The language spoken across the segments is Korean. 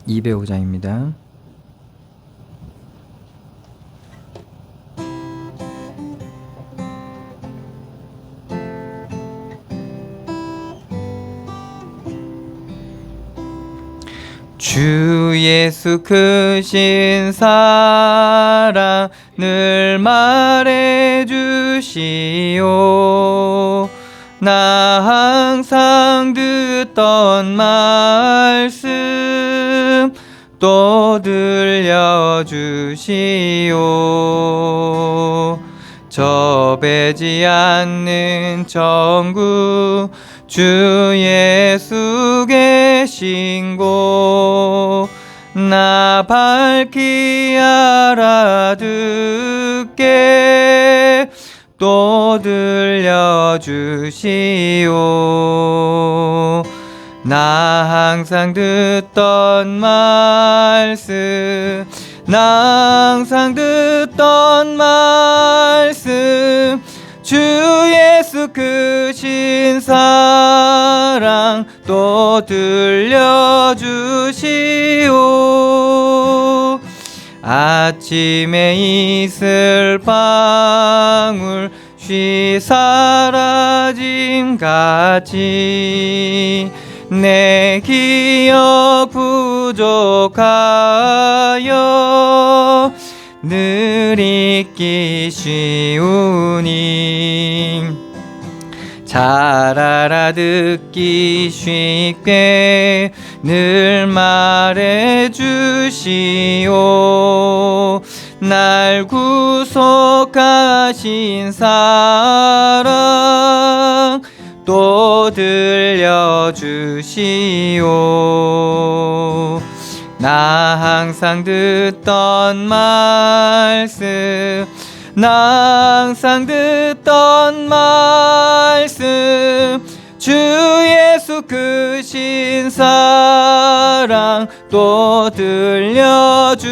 205장입니다. 주 예수 크신 사랑 늘 말해주시오. 나 항상 듣던 말씀 또 들려주시오. 접해지 않는 천국 주 예수 계신 곳 나 밝히 알아듣게 또 들려주시오. 나 항상 듣던 말씀 나 항상 듣던 말씀 주 예수 크신 사랑 또 들려주시오. 아침에 이슬 방울 쉬 사라짐같이 내 기억 부족하여 늘 잊기 쉬우니 잘 알아듣기 쉽게 늘 말해주시오. 날 구속하신 사랑 또 들려주시오. 나 항상 듣던 말씀 나 항상 듣던 말씀 주 예수 크신 사랑 또 들려주시오.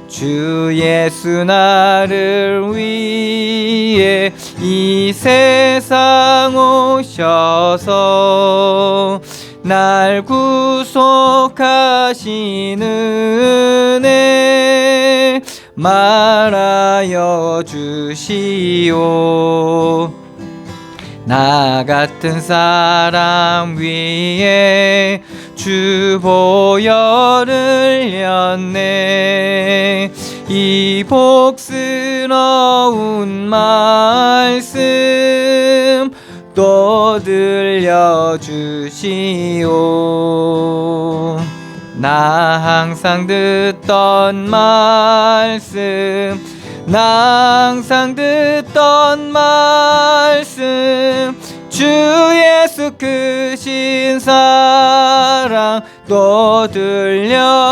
주 예수 나를 위해 이 세상 오셔서 날 구속하신 은혜 말하여 주시오. 나 같은 사람 위에 주 보혈을 흘렸네. 이 복스러운 말씀 또 들려주시오. 나 항상 듣던 말씀 나 항상 듣던 말씀 주 예수 크신 사랑 또 들려주시오.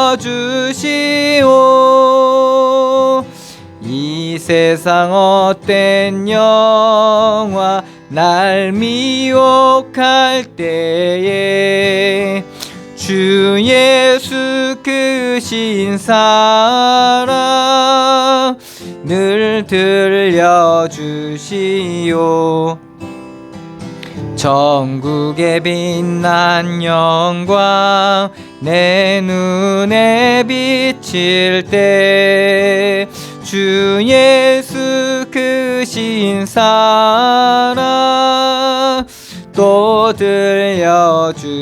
이 세상 헛된 영화 날 미혹할 때에 주 예수 크신 사랑 늘 들려주시오. 천국의 빛난 영광 내 눈에 비칠 때 주 예수 크신 사랑 또 들려주시오.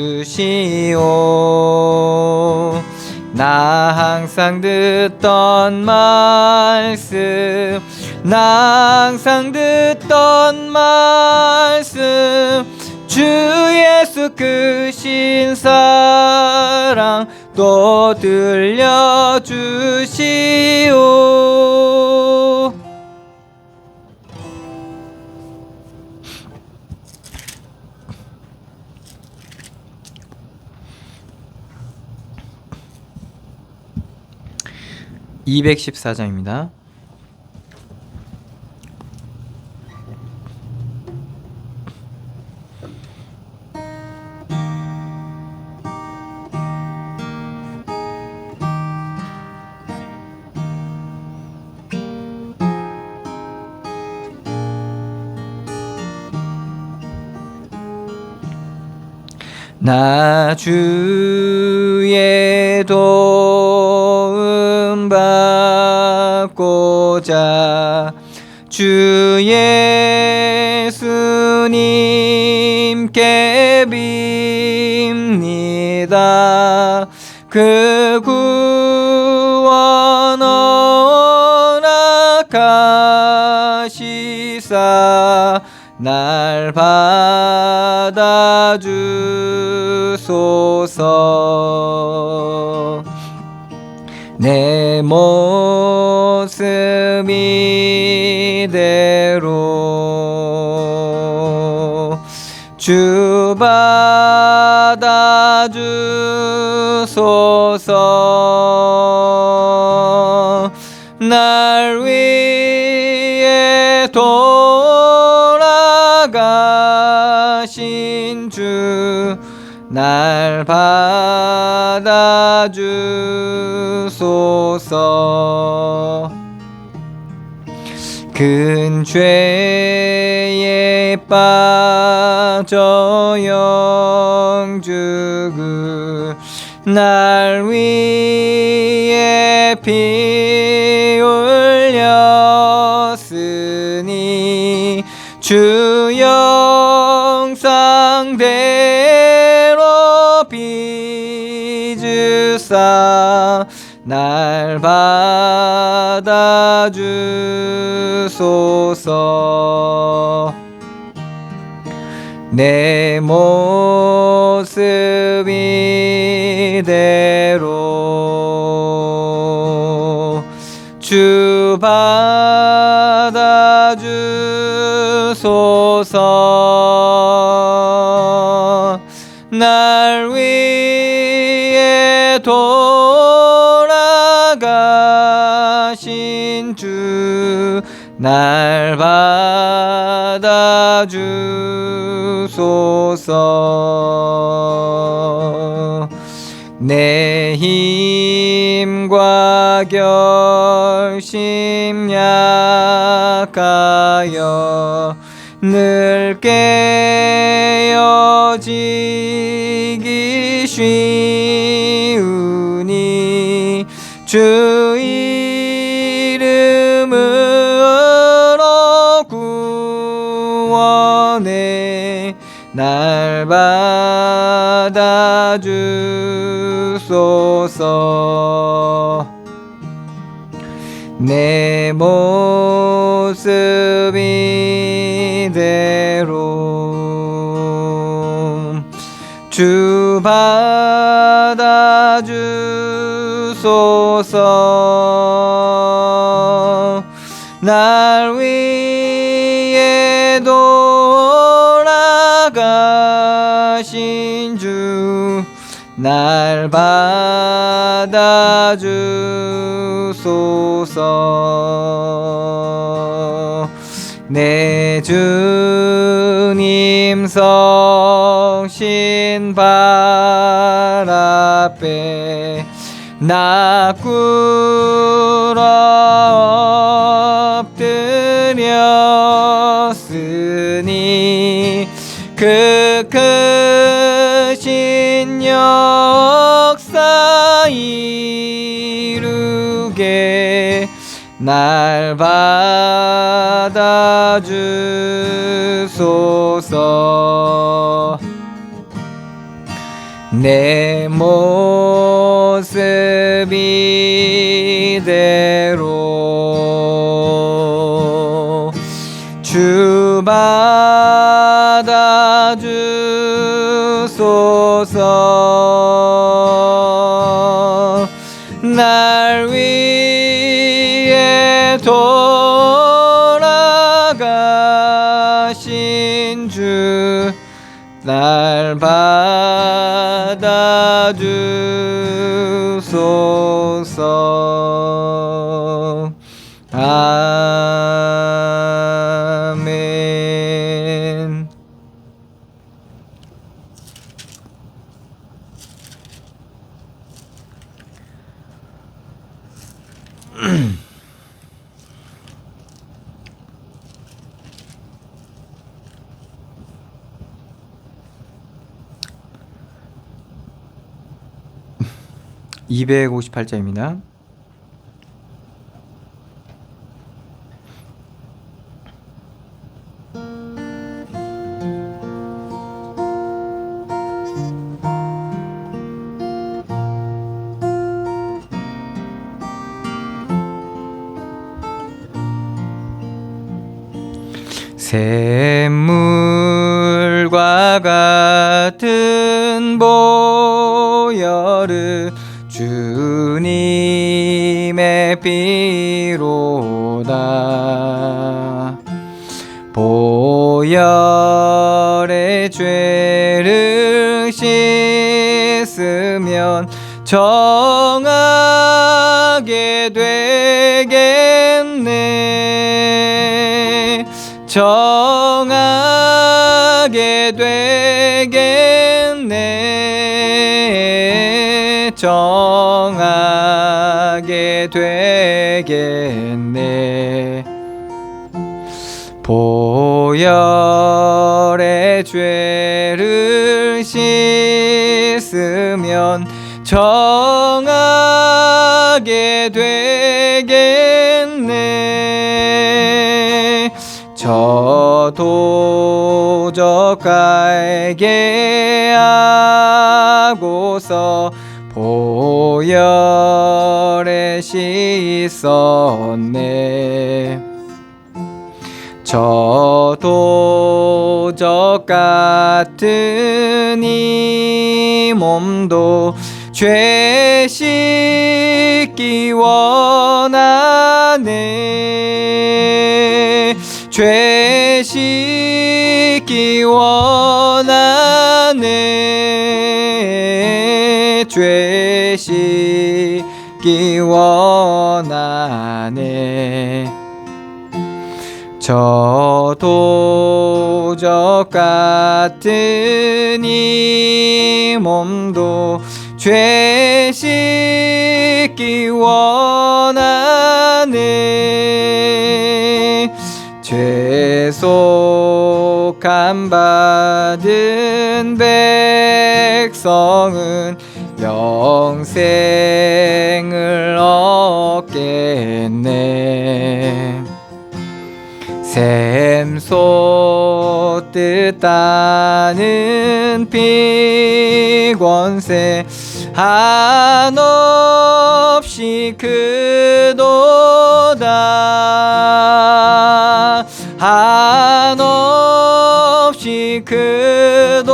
나 항상 듣던 말씀 나 항상 듣던 말씀 주 예수 크신 사랑 또 들려주시오. (214장입니다) 나 주의 도움 받고자 주 예수님께 빕니다. 그 구원 허락하시사 날 받아주소서. 내 모습 이대로 주 받아주소서. 날 위해 돌아가신 주 날 받아주소서. 큰 죄에 빠져 영죽을 날 위해 피 흘렸으니 주 영상대로 빚으사 날 받아주소서. 내 모습 이대로 주 받아주소서. 날 위해 돌아가신 주 날 받아주소서. 내 힘과 결심 약하여 늘 깨어지기 쉬우니 주 이름으로 구원해 날 받아주소서. 내 모습 이대로 주 받아주소서. 날 위해 돌아가신 주 날 받아주소서. 내 주님 성신 발 앞에 나 꿇어 엎드렸으니 그 크신 역사 이루게 날 받아주소서. 내 모습 이대로 주 받아주소서. 날 위해 돌아가신 주 날 받아주소서. 아멘. 258자입니다. 샘물과 같은 보혈은 주님의 피로다. 보혈의 죄를 씻으면 정하게 되겠네. 정하게 되겠네. 정하게 되겠네. 보혈의 죄를 씻으면 정하게 되겠네. 저도 젓갈게 하고서 보혈에 씻었네. 저도 적 같은 이 몸도 죄 씻기 원하네. 죄 씻기 원하네. 죄 씻기 원하네. 저도 적 같은 이 몸도 죄 씻기 원하네. 죄속함 받은 백성은 영생을 얻겠네. 샘솟 뜻하는 피권세 한없이 크도다. 한없이 크도다.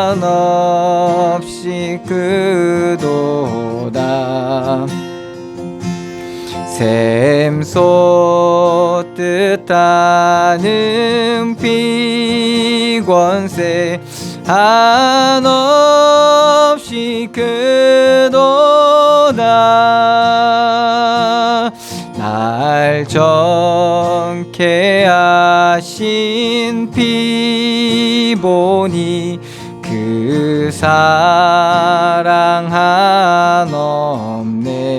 한없이 크도다. 샘솟 뜻하는 피권세 한없이 크도다. 날 정케 하신 피 보니 그 사랑 한없네.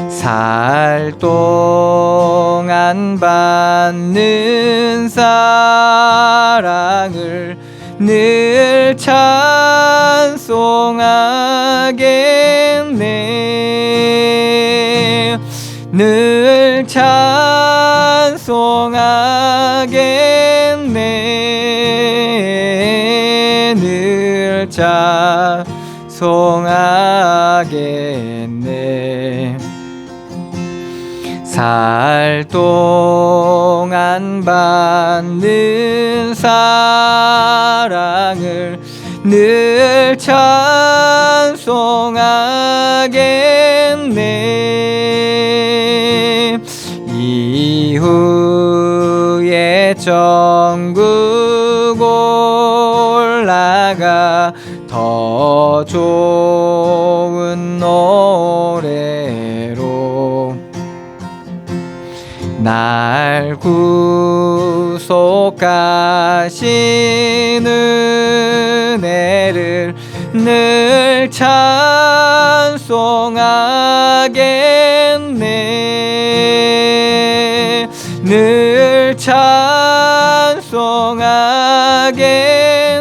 살 동안 받는 사랑을 늘 찬송하겠네. 늘 찬송하겠네. 늘 찬송하겠네. 살 동안 받는 사랑을 늘 찬송하겠네. 이후에 천국 올라가 더 좋은 노래로 날 구속하신 은혜를 늘 찬송하겠네. 늘 찬송하겠네.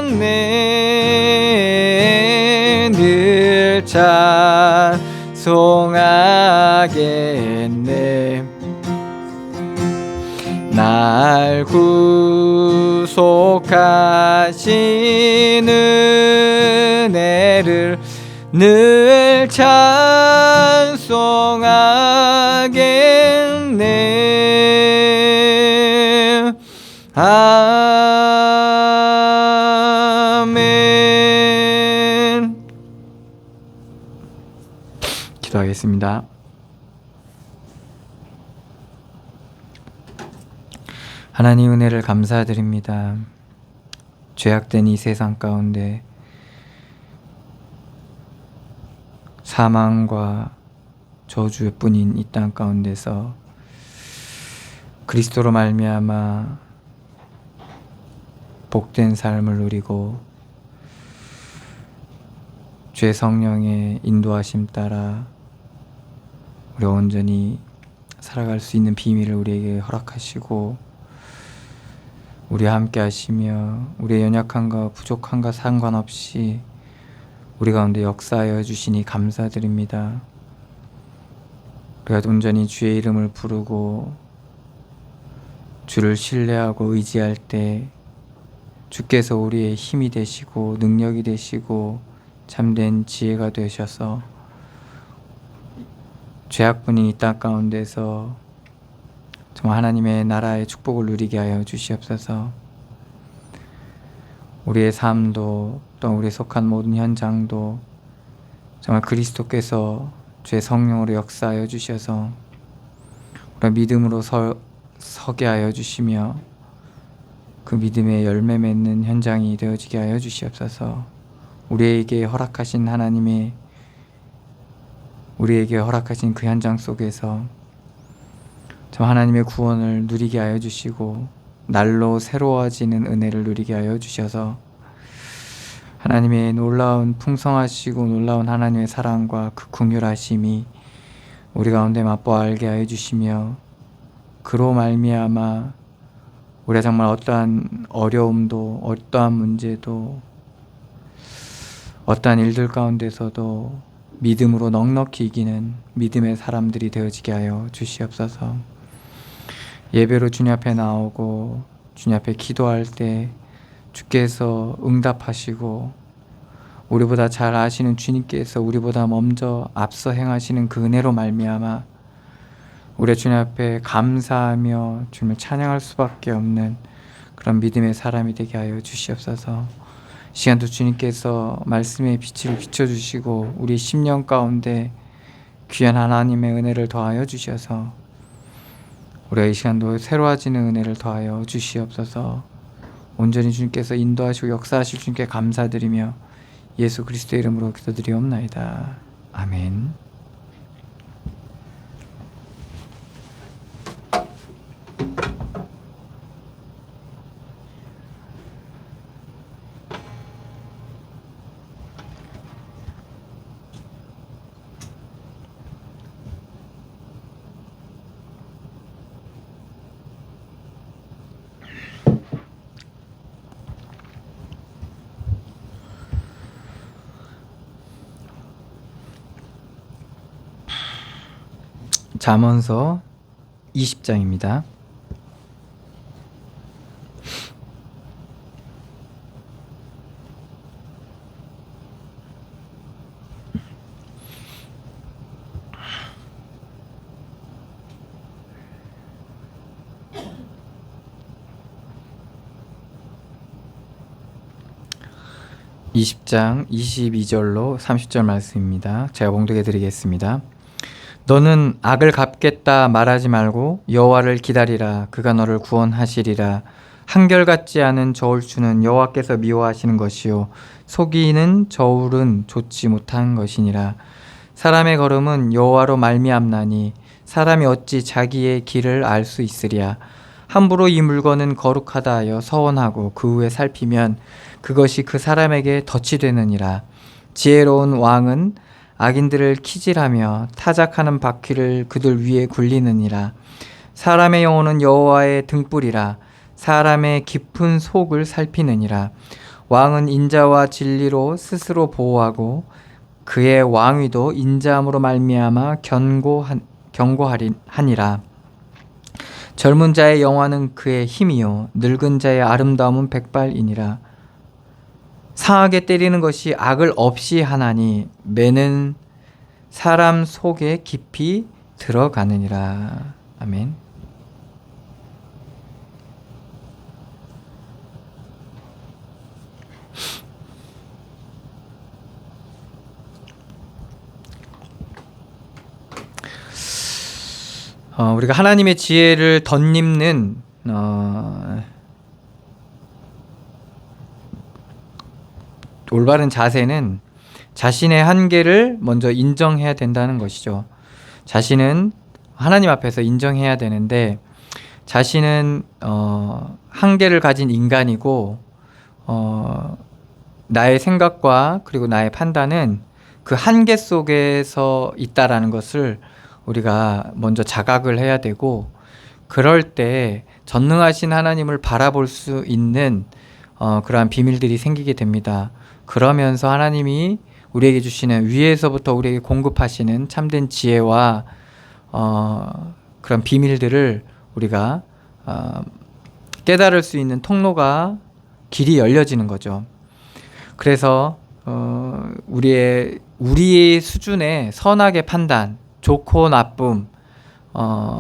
날 구속하신 은혜를 늘 찬송하겠네. 아멘. 기도하겠습니다. 하나님, 은혜를 감사드립니다. 죄악된 이 세상 가운데 사망과 저주뿐인 이 땅 가운데서 그리스도로 말미암아 복된 삶을 누리고 죄 성령의 인도하심 따라 우리 온전히 살아갈 수 있는 비밀을 우리에게 허락하시고 우리와 함께 하시며 우리의 연약함과 부족함과 상관없이 우리 가운데 역사하여 주시니 감사드립니다. 우리가 온전히 주의 이름을 부르고 주를 신뢰하고 의지할 때 주께서 우리의 힘이 되시고 능력이 되시고 참된 지혜가 되셔서 죄악뿐인 이 땅 가운데서 정말 하나님의 나라의 축복을 누리게 하여 주시옵소서. 우리의 삶도 또 우리에 속한 모든 현장도 정말 그리스도께서 주의 성령으로 역사하여 주셔서 우리가 믿음으로 서게 하여 주시며 그 믿음의 열매 맺는 현장이 되어지게 하여 주시옵소서. 우리에게 허락하신 그 현장 속에서 참 하나님의 구원을 누리게 하여 주시고 날로 새로워지는 은혜를 누리게 하여 주셔서 하나님의 놀라운 풍성하시고 놀라운 하나님의 사랑과 그 긍휼하심이 우리 가운데 맛보아 알게 하여 주시며 그로 말미암아 우리가 정말 어떠한 어려움도 어떠한 문제도 어떠한 일들 가운데서도 믿음으로 넉넉히 이기는 믿음의 사람들이 되어지게 하여 주시옵소서. 예배로 주님 앞에 나오고 주님 앞에 기도할 때 주께서 응답하시고 우리보다 잘 아시는 주님께서 우리보다 먼저 앞서 행하시는 그 은혜로 말미암아 우리 주님 앞에 감사하며 주님을 찬양할 수밖에 없는 그런 믿음의 사람이 되게 하여 주시옵소서. 시간도 주님께서 말씀의 빛을 비춰주시고 우리 심령 가운데 귀한 하나님의 은혜를 더하여 주셔서 우리가 이 시간도 새로워지는 은혜를 더하여 주시옵소서. 온전히 주님께서 인도하시고 역사하실 주님께 감사드리며 예수 그리스도의 이름으로 기도드리옵나이다. 아멘. 잠언서 20장입니다. (20장) 22절로 30절 말씀입니다. 제가 봉독해 드리겠습니다. 너는 악을 갚겠다 말하지 말고 여호와를 기다리라. 그가 너를 구원하시리라. 한결같지 않은 저울 추는 여호와께서 미워하시는 것이요 속이는 저울은 좋지 못한 것이니라. 사람의 걸음은 여호와로 말미암나니 사람이 어찌 자기의 길을 알 수 있으랴. 함부로 이 물건은 거룩하다 하여 서원하고 그 후에 살피면 그것이 그 사람에게 덫이 되느니라. 지혜로운 왕은 악인들을 키질하며 타작하는 바퀴를 그들 위에 굴리느니라. 사람의 영혼은 여호와의 등불이라. 사람의 깊은 속을 살피느니라. 왕은 인자와 진리로 스스로 보호하고 그의 왕위도 인자함으로 말미암아 경고하니라. 젊은 자의 영화는 그의 힘이요 늙은 자의 아름다움은 백발이니라. 상하게 때리는 것이 악을 없이 하나니 매는 사람 속에 깊이 들어가느니라. 아멘. 우리가 하나님의 지혜를 덧입는 올바른 자세는 자신의 한계를 먼저 인정해야 된다는 것이죠. 자신은 하나님 앞에서 인정해야 되는데 자신은 한계를 가진 인간이고 나의 생각과 그리고 나의 판단은 그 한계 속에서 있다라는 것을 우리가 먼저 자각을 해야 되고, 그럴 때 전능하신 하나님을 바라볼 수 있는 그러한 비밀들이 생기게 됩니다. 그러면서 하나님이 우리에게 주시는 위에서부터 우리에게 공급하시는 참된 지혜와 그런 비밀들을 우리가 깨달을 수 있는 통로가 길이 열려지는 거죠. 그래서 우리의 수준의 선악의 판단, 좋고 나쁨,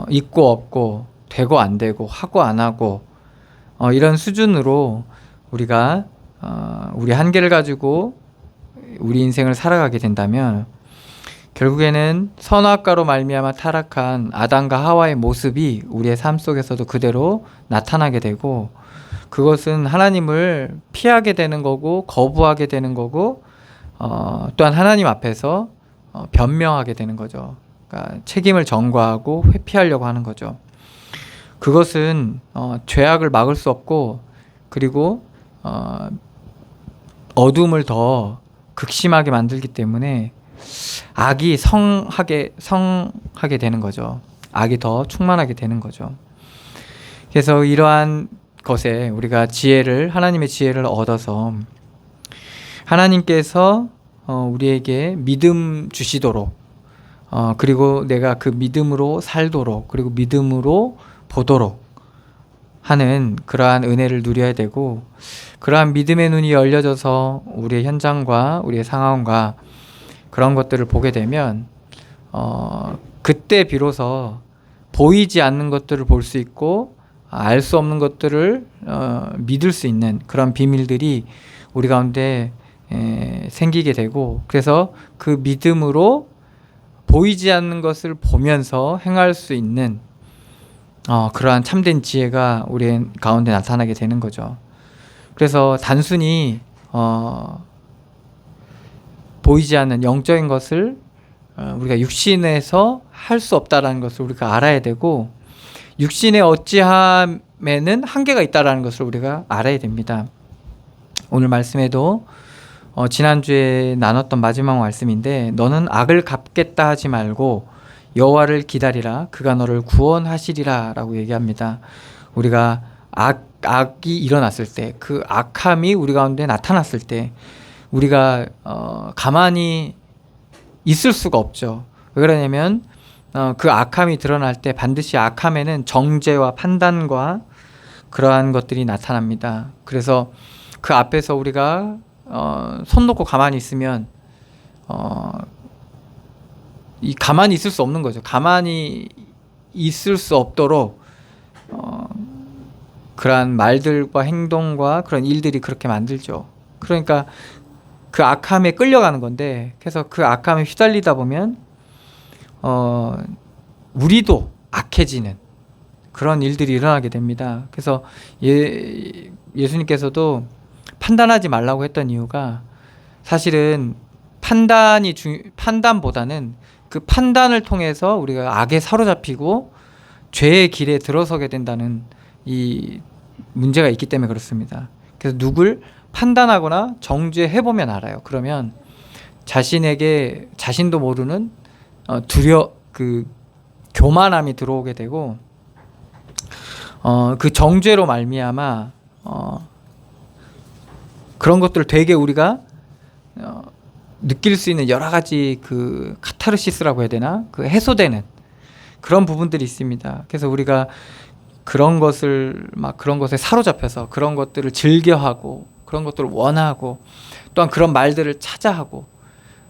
있고 없고, 되고 안 되고, 하고 안 하고, 이런 수준으로 우리가 우리 한계를 가지고 우리 인생을 살아가게 된다면 결국에는 선악과로 말미암아 타락한 아담과 하와의 모습이 우리의 삶 속에서도 그대로 나타나게 되고, 그것은 하나님을 피하게 되는 거고 거부하게 되는 거고, 또한 하나님 앞에서 변명하게 되는 거죠. 그러니까 책임을 전가하고 회피하려고 하는 거죠. 그것은 죄악을 막을 수 없고, 그리고 어둠을 더 극심하게 만들기 때문에 악이 성하게 되는 거죠. 악이 더 충만하게 되는 거죠. 그래서 이러한 것에 우리가 하나님의 지혜를 얻어서 하나님께서 우리에게 믿음 주시도록, 그리고 내가 그 믿음으로 살도록, 그리고 믿음으로 보도록 하는 그러한 은혜를 누려야 되고, 그러한 믿음의 눈이 열려져서 우리의 현장과 우리의 상황과 그런 것들을 보게 되면 그때 비로소 보이지 않는 것들을 볼 수 있고 알 수 없는 것들을 믿을 수 있는 그런 비밀들이 우리 가운데 생기게 되고, 그래서 그 믿음으로 보이지 않는 것을 보면서 행할 수 있는 그러한 참된 지혜가 우리 가운데 나타나게 되는 거죠. 그래서 단순히 보이지 않는 영적인 것을 우리가 육신에서 할 수 없다라는 것을 우리가 알아야 되고, 육신에 어찌함에는 한계가 있다라는 것을 우리가 알아야 됩니다. 오늘 말씀에도 지난주에 나눴던 마지막 말씀인데, 너는 악을 갚겠다 하지 말고 여호와를 기다리라, 그가 너를 구원하시리라 라고 얘기합니다. 우리가 악이 일어났을 때, 그 악함이 우리 가운데 나타났을 때 우리가 가만히 있을 수가 없죠. 왜 그러냐면 그 악함이 드러날 때 반드시 악함에는 정죄와 판단과 그러한 것들이 나타납니다. 그래서 그 앞에서 우리가 손 놓고 가만히 있으면 가만히 있을 수 없는 거죠. 가만히 있을 수 없도록 그러한 말들과 행동과 그런 일들이 그렇게 만들죠. 그러니까 그 악함에 끌려가는 건데, 그래서 그 악함에 휘달리다 보면 우리도 악해지는 그런 일들이 일어나게 됩니다. 그래서 예수님께서도 판단하지 말라고 했던 이유가, 사실은 판단보다는 그 판단을 통해서 우리가 악에 사로잡히고 죄의 길에 들어서게 된다는 이 문제가 있기 때문에 그렇습니다. 그래서 누굴 판단하거나 정죄해보면 알아요. 그러면 자신에게 자신도 모르는 교만함이 들어오게 되고, 그 정죄로 말미암아 그런 것들을 되게 우리가 느낄 수 있는 여러 가지 그 카타르시스라고 해야 되나? 그 해소되는 그런 부분들이 있습니다. 그래서 우리가 그런 것에 사로잡혀서 그런 것들을 즐겨하고 그런 것들을 원하고 또한 그런 말들을 찾아하고,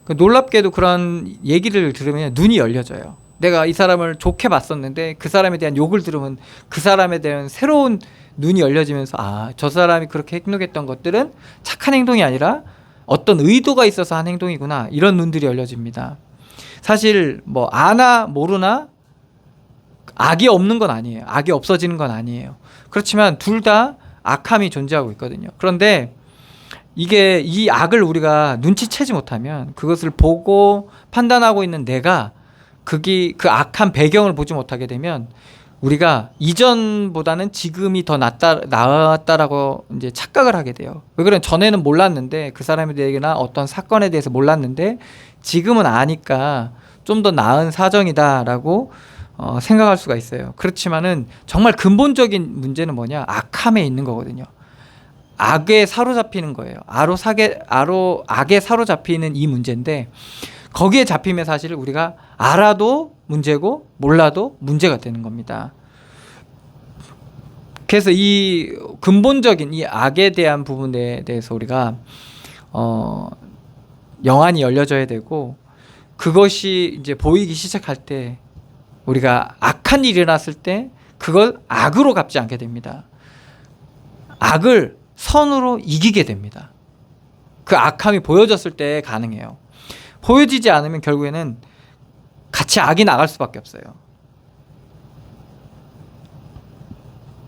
놀랍게도 그런 얘기를 들으면 눈이 열려져요. 내가 이 사람을 좋게 봤었는데 그 사람에 대한 욕을 들으면 그 사람에 대한 새로운 눈이 열려지면서, 아, 저 사람이 그렇게 행동했던 것들은 착한 행동이 아니라 어떤 의도가 있어서 한 행동이구나, 이런 눈들이 열려집니다. 사실 뭐 아나 모르나 악이 없는 건 아니에요. 악이 없어지는 건 아니에요. 그렇지만 둘 다 악함이 존재하고 있거든요. 그런데 이게 이 악을 우리가 눈치채지 못하면, 그것을 보고 판단하고 있는 내가 그 악한 배경을 보지 못하게 되면 우리가 이전보다는 지금이 더 나았다라고 이제 착각을 하게 돼요. 왜 그러면 전에는 몰랐는데, 그 사람에 대해나 어떤 사건에 대해서 몰랐는데 지금은 아니까 좀 더 나은 사정이다라고 생각할 수가 있어요. 그렇지만은 정말 근본적인 문제는 뭐냐? 악함에 있는 거거든요. 악에 사로잡히는 거예요. 악에 사로잡히는 이 문제인데, 거기에 잡히면 사실 우리가 알아도 문제고 몰라도 문제가 되는 겁니다. 그래서 이 근본적인 이 악에 대한 부분에 대해서 우리가 영안이 열려져야 되고, 그것이 이제 보이기 시작할 때, 우리가 악한 일이 일어났을 때 그걸 악으로 갚지 않게 됩니다. 악을 선으로 이기게 됩니다. 그 악함이 보여졌을 때 가능해요. 보여지지 않으면 결국에는 같이 악이 나갈 수밖에 없어요.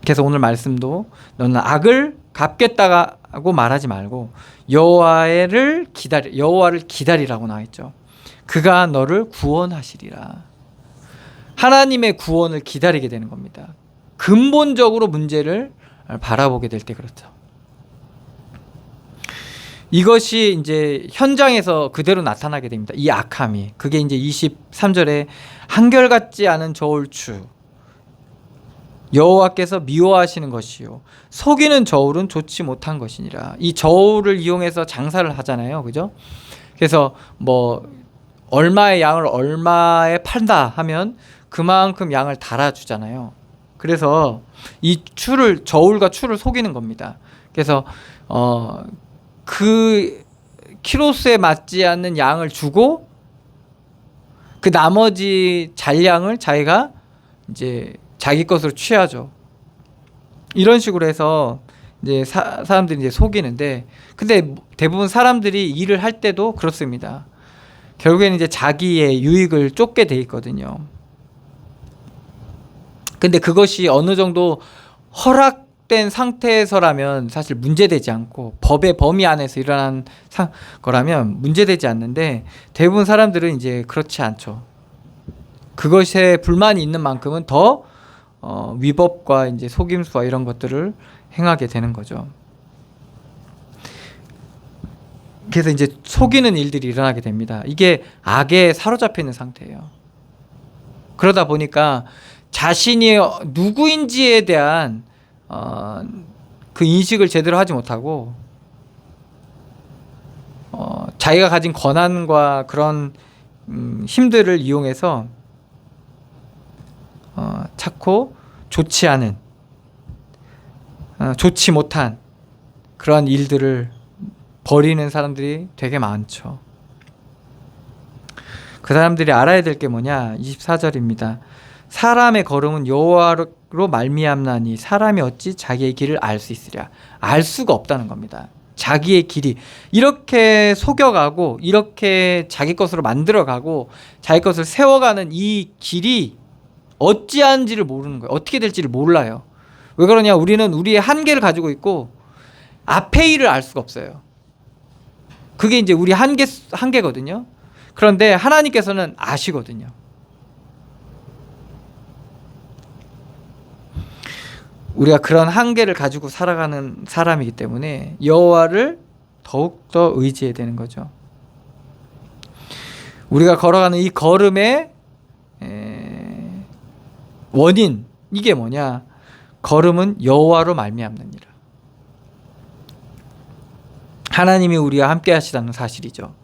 그래서 오늘 말씀도 너는 악을 갚겠다고 말하지 말고 여호와를 기다리라고 나와 있죠. 그가 너를 구원하시리라. 하나님의 구원을 기다리게 되는 겁니다. 근본적으로 문제를 바라보게 될 때 그렇죠. 이것이 이제 현장에서 그대로 나타나게 됩니다. 이 악함이. 그게 이제 23절에 한결같지 않은 저울추 여호와께서 미워하시는 것이요 속이는 저울은 좋지 못한 것이니라. 이 저울을 이용해서 장사를 하잖아요. 그죠? 그래서 뭐 얼마의 양을 얼마에 판다 하면 그만큼 양을 달아주잖아요. 그래서 이 저울과 추를 속이는 겁니다. 그래서 그 키로수에 맞지 않는 양을 주고 그 나머지 잔량을 자기가 이제 자기 것으로 취하죠. 이런 식으로 해서 이제 사람들이 이제 속이는데, 근데 대부분 사람들이 일을 할 때도 그렇습니다. 결국에는 이제 자기의 유익을 쫓게 돼 있거든요. 근데 그것이 어느 정도 허락된 상태에서라면 사실 문제되지 않고, 법의 범위 안에서 일어난 거라면 문제되지 않는데, 대부분 사람들은 이제 그렇지 않죠. 그것에 불만이 있는 만큼은 더 위법과 이제 속임수와 이런 것들을 행하게 되는 거죠. 그래서 이제 속이는 일들이 일어나게 됩니다. 이게 악에 사로잡혀 있는 상태예요. 그러다 보니까 자신이 누구인지에 대한 그 인식을 제대로 하지 못하고 자기가 가진 권한과 그런 힘들을 이용해서 찾고 좋지 않은 좋지 못한 그런 일들을 벌이는 사람들이 되게 많죠. 그 사람들이 알아야 될 게 뭐냐? 24절입니다. 사람의 걸음은 여호와로 말미암나니 사람이 어찌 자기의 길을 알 수 있으랴. 알 수가 없다는 겁니다. 자기의 길이 이렇게 속여가고 이렇게 자기 것으로 만들어가고 자기 것을 세워가는 이 길이 어찌하는지를 모르는 거예요. 어떻게 될지를 몰라요. 왜 그러냐? 우리는 우리의 한계를 가지고 있고 앞의 일을 알 수가 없어요. 그게 이제 우리 한계거든요. 그런데 하나님께서는 아시거든요. 우리가 그런 한계를 가지고 살아가는 사람이기 때문에 여호와를 더욱더 의지해야 되는 거죠. 우리가 걸어가는 이 걸음의 원인, 이게 뭐냐? 걸음은 여호와로 말미암느니라. 하나님이 우리와 함께 하시다는 사실이죠.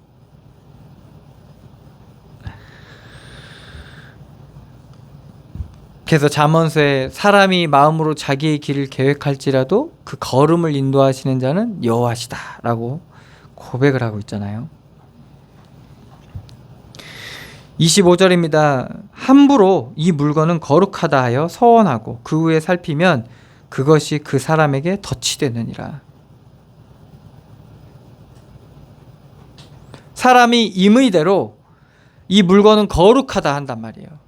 그래서 잠언서에 사람이 마음으로 자기의 길을 계획할지라도 그 걸음을 인도하시는 자는 여호와시다라고 고백을 하고 있잖아요. 25절입니다. 함부로 이 물건은 거룩하다 하여 서원하고 그 후에 살피면 그것이 그 사람에게 덫이 되느니라. 사람이 임의대로 이 물건은 거룩하다 한단 말이에요.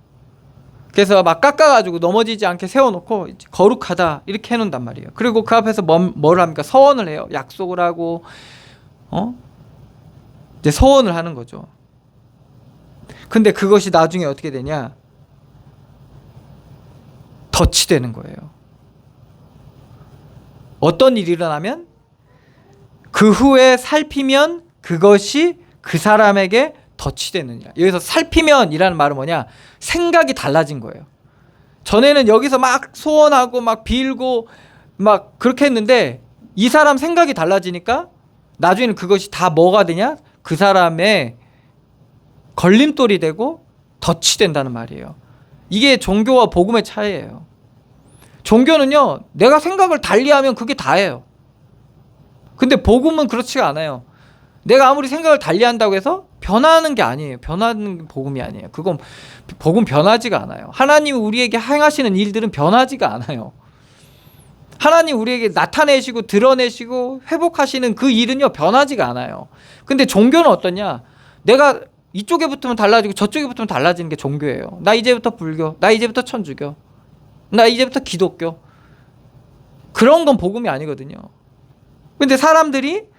그래서 막 깎아가지고 넘어지지 않게 세워놓고 거룩하다 이렇게 해놓는단 말이에요. 그리고 그 앞에서 뭘 합니까? 서원을 해요. 약속을 하고 이제 서원을 하는 거죠. 근데 그것이 나중에 어떻게 되냐? 덫이 되는 거예요. 어떤 일이 일어나면 그 후에 살피면 그것이 그 사람에게 덫이 되느냐. 여기서 살피면이라는 말은 뭐냐? 생각이 달라진 거예요. 전에는 여기서 막 소원하고 막 빌고 막 그렇게 했는데 이 사람 생각이 달라지니까 나중에는 그것이 다 뭐가 되냐? 그 사람의 걸림돌이 되고 덫이 된다는 말이에요. 이게 종교와 복음의 차이예요. 종교는요, 내가 생각을 달리하면 그게 다예요. 근데 복음은 그렇지가 않아요. 내가 아무리 생각을 달리한다고 해서 변하는 게 아니에요. 변하는 게 복음이 아니에요. 그건 복음 변하지가 않아요. 하나님이 우리에게 행하시는 일들은 변하지가 않아요. 하나님 우리에게 나타내시고 드러내시고 회복하시는 그 일은요, 변하지가 않아요. 근데 종교는 어떠냐? 내가 이쪽에 붙으면 달라지고 저쪽에 붙으면 달라지는 게 종교예요. 나 이제부터 불교, 나 이제부터 천주교, 나 이제부터 기독교. 그런 건 복음이 아니거든요. 근데 사람들이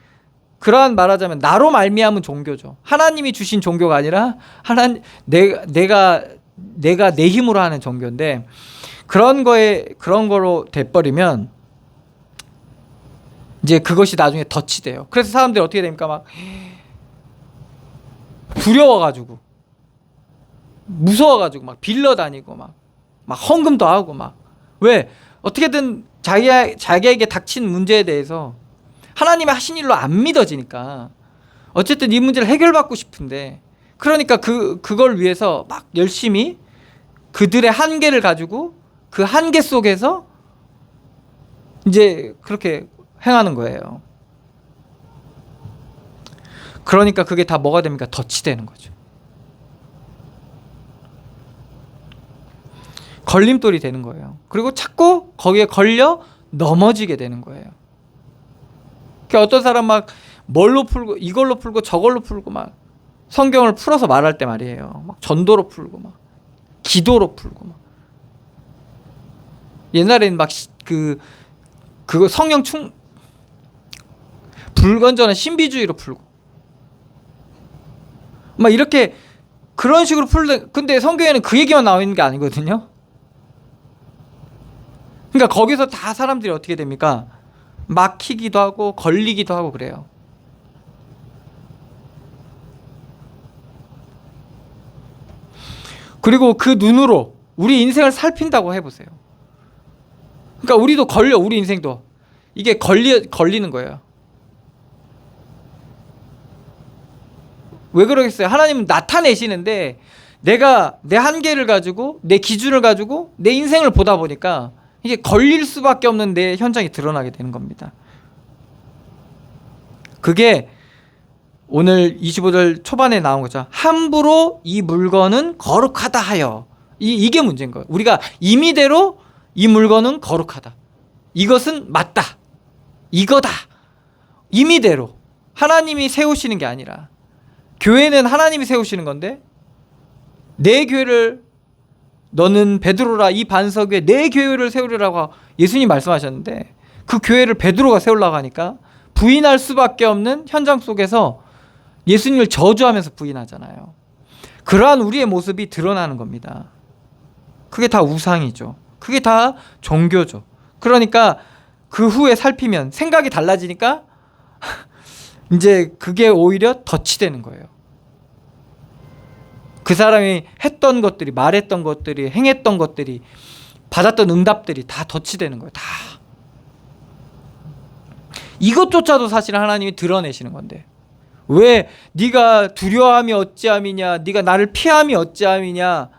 그러한 말하자면 나로 말미암은 종교죠. 하나님이 주신 종교가 아니라 내가 내 힘으로 하는 종교인데 그런 거로 돼버리면 이제 그것이 나중에 덫이 돼요. 그래서 사람들이 어떻게 됩니까? 막 두려워가지고 무서워가지고 막 빌려다니고 막 헌금도 하고 막 왜 어떻게든 자기에게 닥친 문제에 대해서 하나님의 하신 일로 안 믿어지니까 어쨌든 이 문제를 해결받고 싶은데 그러니까 그걸 위해서 막 열심히 그들의 한계를 가지고 그 한계 속에서 이제 그렇게 행하는 거예요. 그러니까 그게 다 뭐가 됩니까? 덫이 되는 거죠. 걸림돌이 되는 거예요. 그리고 자꾸 거기에 걸려 넘어지게 되는 거예요. 그러니까 어떤 사람 막 뭘로 풀고 이걸로 풀고 저걸로 풀고 막 성경을 풀어서 말할 때 말이에요. 막 전도로 풀고 막 기도로 풀고 막 옛날에는 막 그거 성령 불건전한 신비주의로 풀고 막 이렇게 그런 식으로 풀는데 근데 성경에는 그 얘기만 나와 있는 게 아니거든요. 그러니까 거기서 다 사람들이 어떻게 됩니까? 막히기도 하고 걸리기도 하고 그래요. 그리고 그 눈으로 우리 인생을 살핀다고 해보세요. 그러니까 우리도 걸려. 우리 인생도 이게 걸리는 거예요. 왜 그러겠어요? 하나님은 나타내시는데 내가 내 한계를 가지고 내 기준을 가지고 내 인생을 보다 보니까 이게 걸릴 수밖에 없는 내 현장이 드러나게 되는 겁니다. 그게 오늘 25절 초반에 나온 거죠. 함부로 이 물건은 거룩하다 하여. 이게 문제인 거예요. 우리가 임의대로 이 물건은 거룩하다. 이것은 맞다. 이거다. 임의대로. 하나님이 세우시는 게 아니라 교회는 하나님이 세우시는 건데 내 교회를 너는 베드로라 이 반석 위에 내 교회를 세우리라고 예수님 말씀하셨는데 그 교회를 베드로가 세우려고 하니까 부인할 수밖에 없는 현장 속에서 예수님을 저주하면서 부인하잖아요. 그러한 우리의 모습이 드러나는 겁니다. 그게 다 우상이죠. 그게 다 종교죠. 그러니까 그 후에 살피면 생각이 달라지니까 이제 그게 오히려 덫이 되는 거예요. 그 사람이 했던 것들이, 말했던 것들이, 행했던 것들이, 받았던 응답들이 다 덫이 되는 거예요. 다. 이것조차도 사실 하나님이 드러내시는 건데 왜 네가 두려워함이 어찌함이냐, 네가 나를 피함이 어찌함이냐,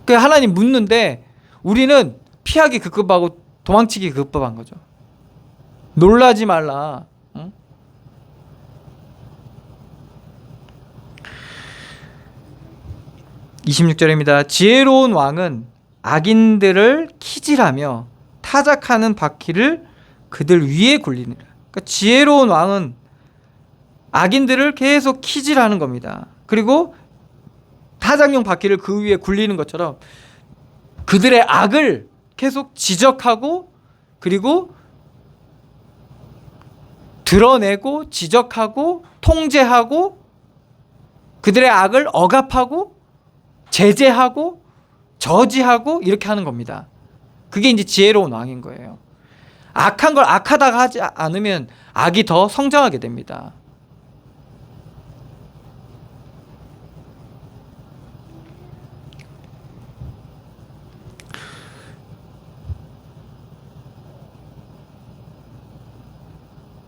그 하나님 묻는데 우리는 피하기 급급하고 도망치기 급급한 거죠. 놀라지 말라. 응? 26절입니다. 지혜로운 왕은 악인들을 키질하며 타작하는 바퀴를 그들 위에 굴리느라. 그러니까 지혜로운 왕은 악인들을 계속 키질하는 겁니다. 그리고 타작용 바퀴를 그 위에 굴리는 것처럼 그들의 악을 계속 지적하고 그리고 드러내고 지적하고 통제하고 그들의 악을 억압하고 제재하고 저지하고 이렇게 하는 겁니다. 그게 이제 지혜로운 왕인 거예요. 악한 걸 악하다가 하지 않으면 악이 더 성장하게 됩니다.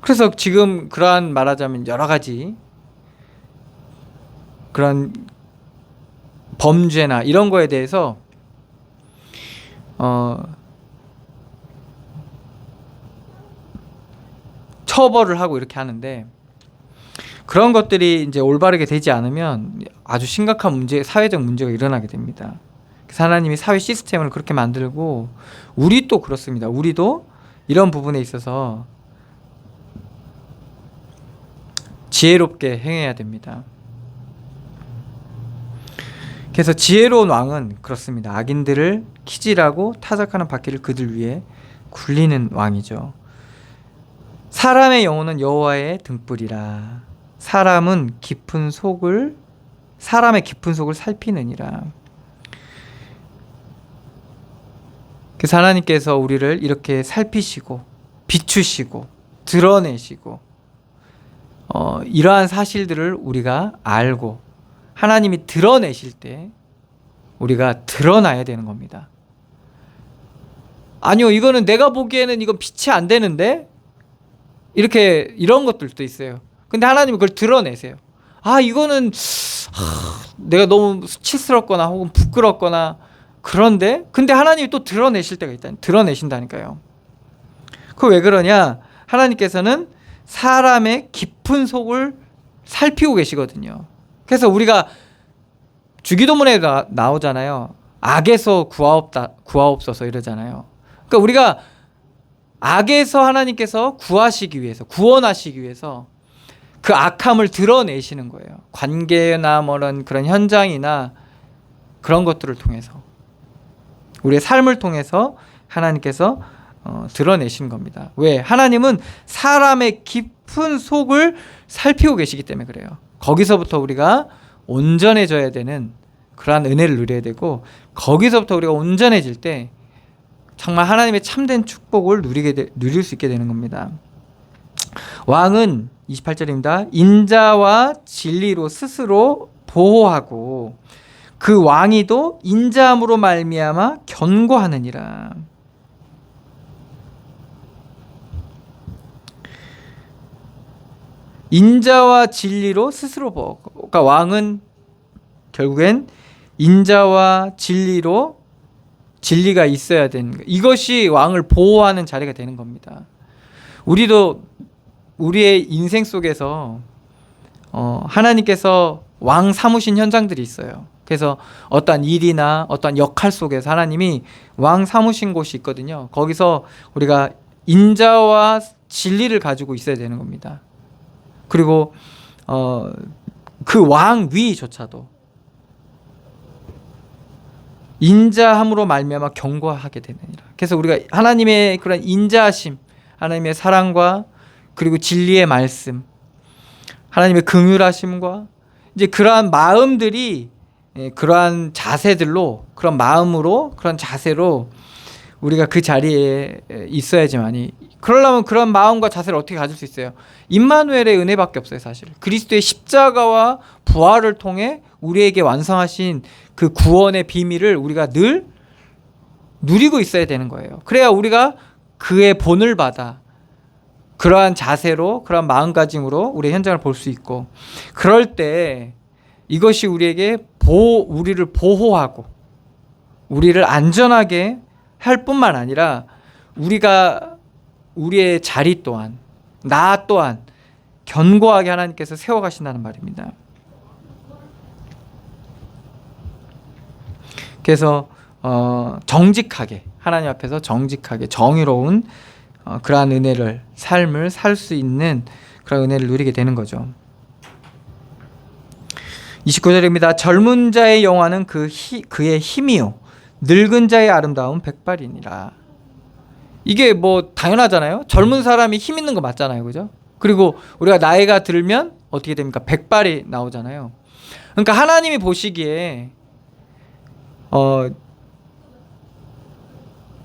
그래서 지금 그러한 말하자면 여러 가지 그런 범죄나 이런 거에 대해서 처벌을 하고 이렇게 하는데 그런 것들이 이제 올바르게 되지 않으면 아주 심각한 문제, 사회적 문제가 일어나게 됩니다. 그래서 하나님이 사회 시스템을 그렇게 만들고 우리 또 그렇습니다. 우리도 이런 부분에 있어서 지혜롭게 행해야 됩니다. 그래서 지혜로운 왕은 그렇습니다. 악인들을 키질하고 타작하는 바퀴를 그들 위에 굴리는 왕이죠. 사람의 영혼은 여호와의 등불이라. 사람의 깊은 속을 살피느니라. 그래서 하나님께서 우리를 이렇게 살피시고 비추시고 드러내시고 이러한 사실들을 우리가 알고 하나님이 드러내실 때 우리가 드러나야 되는 겁니다. 아니요, 이거는 내가 보기에는 이건 빛이 안 되는데 이런 것들도 있어요. 근데 하나님은 그걸 드러내세요. 이거는 내가 너무 수치스럽거나 혹은 부끄럽거나 그런데 근데 하나님이 또 드러내실 때가 있다. 드러내신다니까요. 그 왜 그러냐? 하나님께서는 사람의 깊은 속을 살피고 계시거든요. 그래서 우리가 주기도문에 나오잖아요. 악에서 구하옵소서 이러잖아요. 그러니까 우리가 악에서 하나님께서 구원하시기 위해서 그 악함을 드러내시는 거예요. 관계나 그런 현장이나 그런 것들을 통해서 우리의 삶을 통해서 하나님께서 드러내신 겁니다. 왜? 하나님은 사람의 깊은 속을 살피고 계시기 때문에 그래요. 거기서부터 우리가 온전해져야 되는 그러한 은혜를 누려야 되고 거기서부터 우리가 온전해질 때 정말 하나님의 참된 축복을 누릴 수 있게 되는 겁니다. 왕은 28절입니다. 인자와 진리로 스스로 보호하고 그 왕위도 인자함으로 말미암아 견고하느니라. 인자와 진리로 스스로 보호. 그러니까 왕은 결국엔 인자와 진리가 있어야 되는 거예요. 이것이 왕을 보호하는 자리가 되는 겁니다. 우리도 우리의 인생 속에서 하나님께서 왕 삼으신 현장들이 있어요. 그래서 어떤 일이나 어떤 역할 속에서 하나님이 왕 삼으신 곳이 있거든요. 거기서 우리가 인자와 진리를 가지고 있어야 되는 겁니다. 그리고 그 왕위조차도 인자함으로 말미암아 견고하게 되느니라. 그래서 우리가 하나님의 그런 인자하심, 하나님의 사랑과 그리고 진리의 말씀, 하나님의 긍휼하심과 이제 그러한 마음들이 그러한 자세들로 그런 마음으로 그런 자세로 우리가 그 자리에 있어야지만이 그러려면 그런 마음과 자세를 어떻게 가질 수 있어요? 임마누엘의 은혜밖에 없어요. 사실 그리스도의 십자가와 부활을 통해 우리에게 완성하신 그 구원의 비밀을 우리가 늘 누리고 있어야 되는 거예요. 그래야 우리가 그의 본을 받아 그러한 자세로 그러한 마음가짐으로 우리의 현장을 볼 수 있고 그럴 때 이것이 우리에게 우리를 보호하고 우리를 안전하게 할 뿐만 아니라 우리의 자리 또한, 나 또한 견고하게 하나님께서 세워가신다는 말입니다. 그래서 정직하게, 하나님 앞에서 정직하게 정의로운 그러한 삶을 살 수 있는 그런 은혜를 누리게 되는 거죠. 29절입니다. 젊은 자의 영화는 그의 힘이요 늙은 자의 아름다움 백발이니라. 이게 뭐 당연하잖아요. 젊은 사람이 힘 있는 거 맞잖아요, 그죠? 그리고 우리가 나이가 들면 어떻게 됩니까? 백발이 나오잖아요. 그러니까 하나님이 보시기에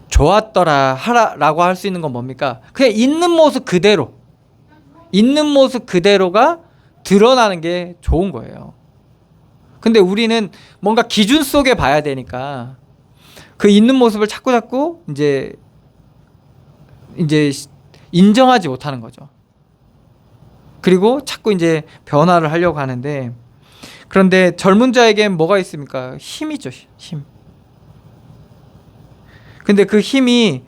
좋았더라라고 할 수 있는 건 뭡니까? 그냥 있는 모습 그대로가 드러나는 게 좋은 거예요. 근데 우리는 뭔가 기준 속에 봐야 되니까 그 있는 모습을 자꾸 이제 인정하지 못하는 거죠. 그리고 자꾸 이제 변화를 하려고 하는데, 그런데 젊은 자에겐 뭐가 있습니까? 힘이죠, 힘. 근데 그 힘이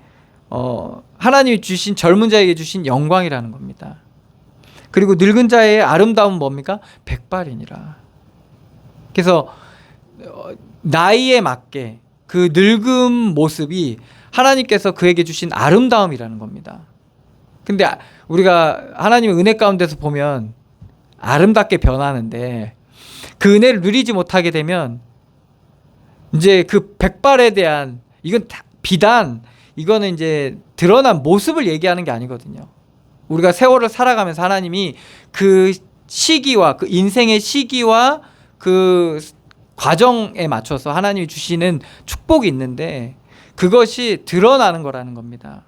하나님이 주신, 젊은 자에게 주신 영광이라는 겁니다. 그리고 늙은 자의 아름다움은 뭡니까? 백발이니라. 그래서 나이에 맞게 그 늙은 모습이 하나님께서 그에게 주신 아름다움이라는 겁니다. 근데 우리가 하나님의 은혜 가운데서 보면 아름답게 변하는데, 그 은혜를 누리지 못하게 되면 이제 그 백발에 대한, 이건 비단, 이거는 이제 드러난 모습을 얘기하는 게 아니거든요. 우리가 세월을 살아가면서 하나님이 그 시기와, 그 인생의 시기와 그 과정에 맞춰서 하나님이 주시는 축복이 있는데 그것이 드러나는 거라는 겁니다.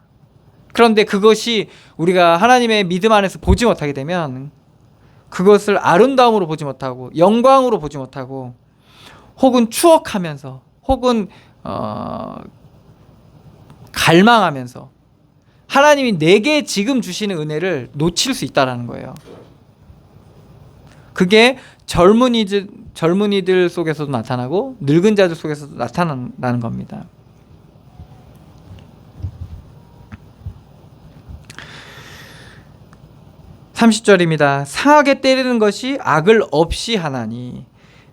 그런데 그것이 우리가 하나님의 믿음 안에서 보지 못하게 되면 그것을 아름다움으로 보지 못하고 영광으로 보지 못하고 혹은 추억하면서 혹은 갈망하면서 하나님이 내게 지금 주시는 은혜를 놓칠 수 있다는 거예요. 그게 젊은이들 속에서도 나타나고 늙은 자들 속에서도 나타나는 겁니다. (30절입니다) 상하게 때리는 것이 악을 없이 하나니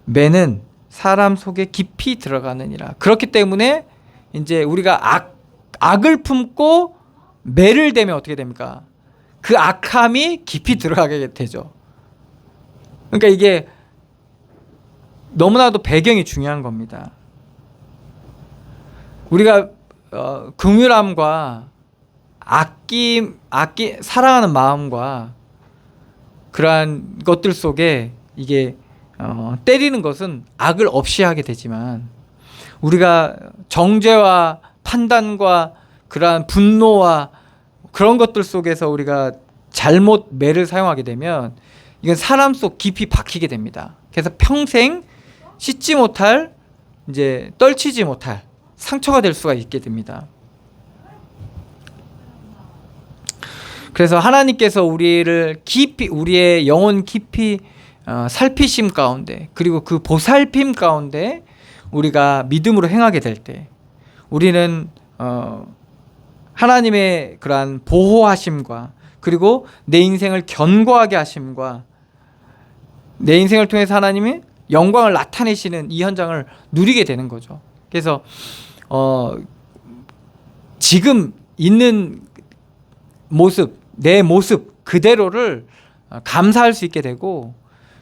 매는 사람 속에 깊이 들어가느니라. 그렇기 때문에 이제 우리가 악을 품고 매를 대면 어떻게 됩니까? 그 악함이 깊이 들어가게 되죠. 그러니까 이게 너무나도 배경이 중요한 겁니다. 우리가 긍휼함과 사랑하는 마음과 그러한 것들 속에 이게 때리는 것은 악을 없이 하게 되지만, 우리가 정죄와 판단과 그러한 분노와 그런 것들 속에서 우리가 잘못 매를 사용하게 되면 이건 사람 속 깊이 박히게 됩니다. 그래서 평생 씻지 못할, 이제 떨치지 못할 상처가 될 수가 있게 됩니다. 그래서 하나님께서 우리를 깊이, 우리의 영혼 깊이 살피심 가운데, 그리고 그 보살핌 가운데 우리가 믿음으로 행하게 될 때 우리는 하나님의 그러한 보호하심과, 그리고 내 인생을 견고하게 하심과, 내 인생을 통해서 하나님의 영광을 나타내시는 이 현장을 누리게 되는 거죠. 그래서 지금 있는 모습, 내 모습 그대로를 감사할 수 있게 되고,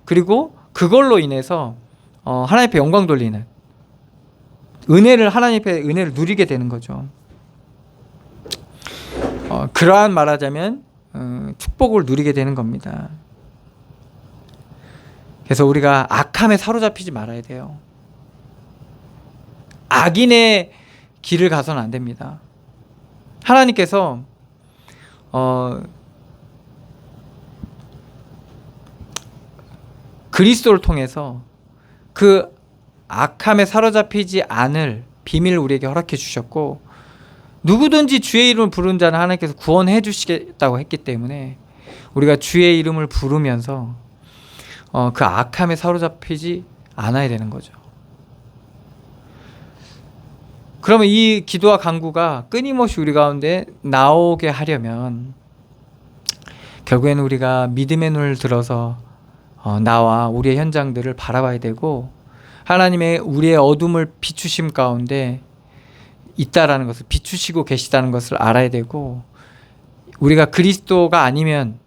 그리고 그걸로 인해서 하나님 앞에 영광 돌리는 하나님 앞에 은혜를 누리게 되는 거죠. 그러한 말하자면 축복을 누리게 되는 겁니다. 그래서 우리가 악함에 사로잡히지 말아야 돼요. 악인의 길을 가서는 안 됩니다. 하나님께서 그리스도를 통해서 그 악함에 사로잡히지 않을 비밀을 우리에게 허락해 주셨고, 누구든지 주의 이름을 부르는 자는 하나님께서 구원해 주시겠다고 했기 때문에 우리가 주의 이름을 부르면서 그 악함에 사로잡히지 않아야 되는 거죠. 그러면 이 기도와 간구가 끊임없이 우리 가운데 나오게 하려면 결국에는 우리가 믿음의 눈을 들어서 나와 우리의 현장들을 바라봐야 되고, 하나님의 우리의 어둠을 비추심 가운데 있다라는 것을, 비추시고 계시다는 것을 알아야 되고, 우리가 그리스도가 아니면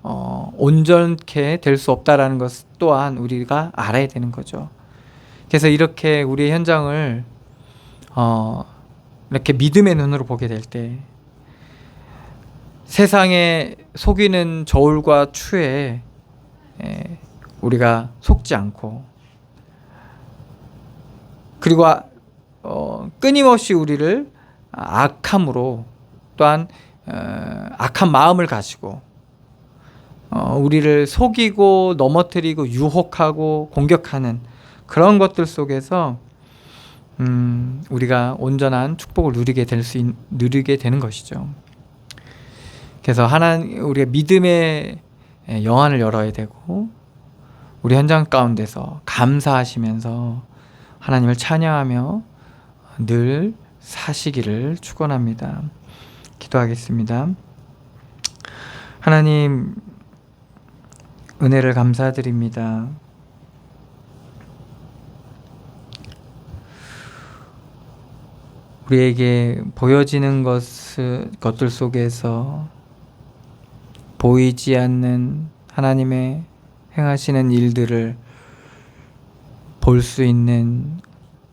온전케 될 수 없다라는 것 또한 우리가 알아야 되는 거죠. 그래서 이렇게 우리의 현장을 이렇게 믿음의 눈으로 보게 될 때 세상에 속이는 저울과 추에 우리가 속지 않고, 그리고 끊임없이 우리를 악함으로, 또한 악한 마음을 가지고 우리를 속이고 넘어뜨리고 유혹하고 공격하는 그런 것들 속에서 우리가 온전한 축복을 누리게 되는 것이죠. 그래서 우리가 믿음의 영안을 열어야 되고, 우리 현장 가운데서 감사하시면서 하나님을 찬양하며 늘 사시기를 축원합니다. 기도하겠습니다. 하나님, 은혜를 감사드립니다. 우리에게 보여지는 것들 속에서 보이지 않는 하나님의 행하시는 일들을 볼 수 있는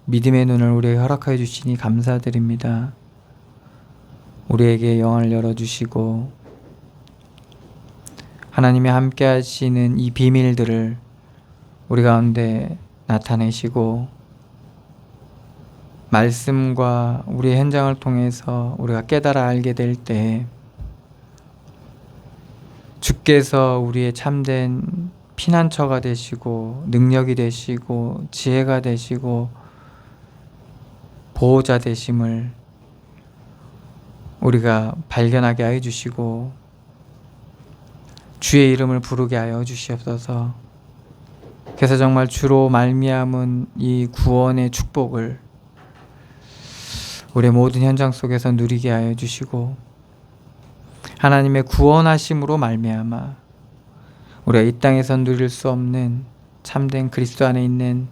믿음의 눈을 우리에게 허락하여 주시니 감사드립니다. 우리에게 영안을 열어주시고 하나님이 함께 하시는 이 비밀들을 우리 가운데 나타내시고, 말씀과 우리의 현장을 통해서 우리가 깨달아 알게 될 때 주께서 우리의 참된 피난처가 되시고 능력이 되시고 지혜가 되시고 보호자 되심을 우리가 발견하게 하여 주시고, 주의 이름을 부르게 하여 주시옵소서. 그래서 정말 주로 말미암은 이 구원의 축복을 우리의 모든 현장 속에서 누리게 하여 주시고, 하나님의 구원하심으로 말미암아 우리가 이 땅에서 누릴 수 없는 참된 그리스도 안에 있는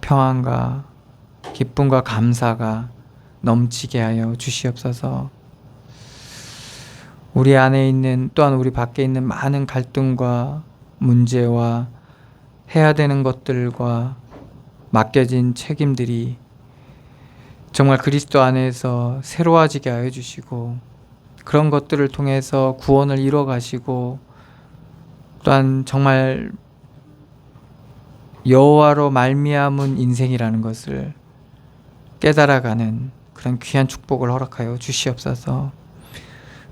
평안과 기쁨과 감사가 넘치게 하여 주시옵소서. 우리 안에 있는, 또한 우리 밖에 있는 많은 갈등과 문제와 해야 되는 것들과 맡겨진 책임들이 정말 그리스도 안에서 새로워지게 하여 주시고, 그런 것들을 통해서 구원을 이루어 가시고, 또한 정말 여호와로 말미암은 인생이라는 것을 깨달아가는 그런 귀한 축복을 허락하여 주시옵소서.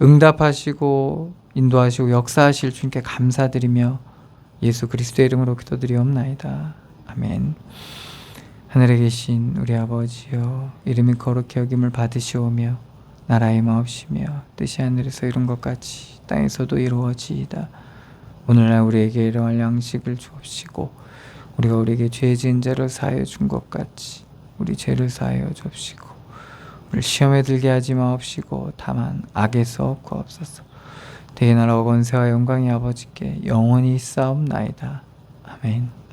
응답하시고 인도하시고 역사하실 주님께 감사드리며 예수 그리스도의 이름으로 기도드리옵나이다. 아멘. 하늘에 계신 우리 아버지여, 이름이 거룩히 여김을 받으시오며 나라의 마옵시며 뜻이 하늘에서 이룬 것 같이 땅에서도 이루어지이다. 오늘날 우리에게 일용할 양식을 주옵시고, 우리가 우리에게 죄 지은 자를 사하여 준 것 같이 우리 죄를 사하여 주옵시고, 우리 시험에 들게 하지 마옵시고 다만 악에서 구하옵소서. 대개 나라와 권세와 영광이 아버지께 영원히 있사옵나이다. 아멘.